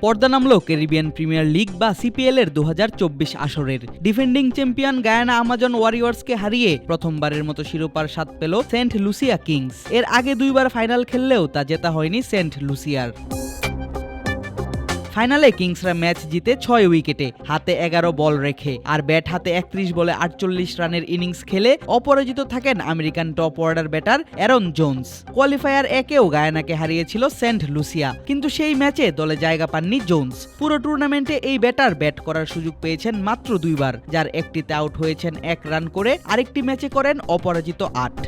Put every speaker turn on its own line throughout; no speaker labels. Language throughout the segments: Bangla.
পর্দা নামল ক্যারিবিয়ান প্রিমিয়ার লিগ বা সিপিএল এর 2024 আসরের। ডিফেন্ডিং চ্যাম্পিয়ন গায়ানা আমাজন ওয়ারিয়র্সকে হারিয়ে প্রথমবারের মতো শিরোপার স্বাদ পেল সেন্ট লুসিয়া কিংস। এর আগে দুইবার ফাইনাল খেললেও তা জেতা হয়নি সেন্ট লুসিয়ার। ফাইনালে কিংসরা ম্যাচ জিতে 6 উইকেটে, হাতে 11 বল রেখে, আর ব্যাট হাতে 31 বলে 48 রানের ইনিংস খেলে অপরাজিত থাকেন American top order batter Aaron Jones. Qualifier একেও গায়ানাকে হারিয়েছিল সেন্ট লুসিয়া, কিন্তু সেই ম্যাচে দলে জায়গা পাননি জোন্স। পুরো টুর্নামেন্টে এই ব্যাটার ব্যাট করার সুযোগ পেয়েছেন মাত্র 2 বার, যার একটিতে আউট হয়েছেন 1 রান করে, আরেকটি ম্যাচে করেন অপরাজিত 8।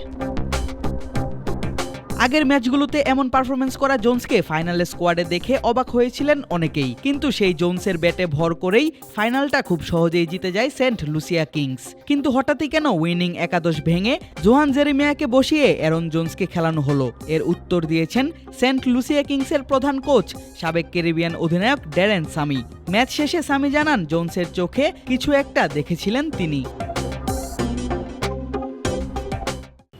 আগের ম্যাচগুলোতে এমন পারফরমেন্স করা জোন্সকে ফাইনালে স্কোয়াডে দেখে অবাক হয়েছিলেন অনেকেই, কিন্তু সেই জোন্সের ব্যাটে ভর করেই ফাইনালটা খুব সহজেই জিতে যায় সেন্ট লুসিয়া কিংস। কিন্তু হঠাৎই কেন উইনিং একাদশ ভেঙে জোহান জেরেমিয়াকে বসিয়ে অ্যারন জোন্সকে খেলানো হলো? এর উত্তর দিয়েছেন সেন্ট লুসিয়া কিংসের প্রধান কোচ, সাবেক ক্যারিবিয়ান অধিনায়ক ড্যারেন সামি। ম্যাচ শেষে সামি জানান জোন্সের চোখে কিছু একটা দেখেছিলেন তিনি।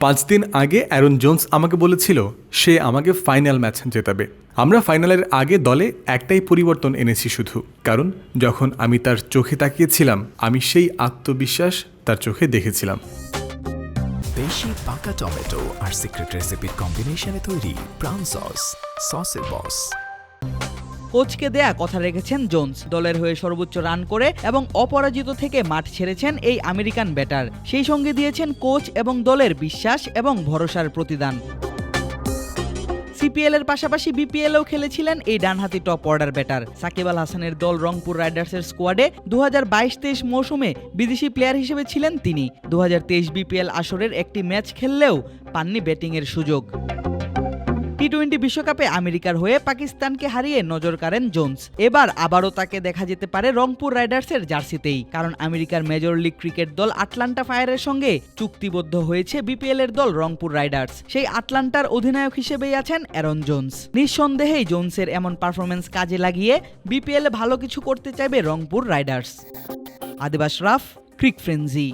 5 দিন আগে অ্যারন জোন্স আমাকে বলেছিল সে আমাকে ফাইনাল ম্যাচ জেতাবে। আমরা ফাইনালের আগে দলে একটাই পরিবর্তন এনেছি শুধু, কারণ যখন আমি তার চোখে তাকিয়েছিলাম আমি সেই আত্মবিশ্বাস তার চোখে দেখেছিলাম।
বেশি পাকা টমেটো আর সিক্রেট রেসিপির কম্বিনেশনে তৈরি প্রাউন সসের বস।
কোচকে দেয়া কথা রেখেছেন জোন্স। দলের হয়ে সর্বোচ্চ রান করে এবং অপরাজিত থেকে মাঠ ছেড়েছেন এই আমেরিকান ব্যাটার। সেই সঙ্গে দিয়েছেন কোচ এবং দলের বিশ্বাস এবং ভরসার প্রতিদান। সিপিএল এর পাশাপাশি বিপিএলও খেলেছিলেন এই ডানহাতি top order batter. Shakib Al হাসানের দল রংপুর রাইডার্সের স্কোয়াডে 2022-23 মৌসুমে বিদেশি প্লেয়ার হিসেবে ছিলেন তিনি। 2023 বিপিএল আসরের একটি ম্যাচ খেললেও পাননি ব্যাটিংয়ের সুযোগ। টি-20 বিশ্বকাপে আমেরিকার হয়ে পাকিস্তানকে হারিয়ে নজর কাড়েন জোন্স। এবার আবারও তাকে দেখা যেতে পারে রংপুর রাইডার্সের জার্সিতেই, কারণ আমেরিকার মেজর লিগ ক্রিকেট দল আটলান্টা ফায়ারের সঙ্গে চুক্তিবদ্ধ হয়েছে বিপিএল এর দল রংপুর রাইডার্স। সেই আটলান্টার অধিনায়ক হিসেবেই আছেন অ্যারন জোন্স। নিঃসন্দেহেই জোন্সের এমন পারফরমেন্স কাজে লাগিয়ে বিপিএল ভালো কিছু করতে চাইবে রংপুর রাইডার্স। আদিব আশরাফ, ক্রিক ফ্রেন্জি।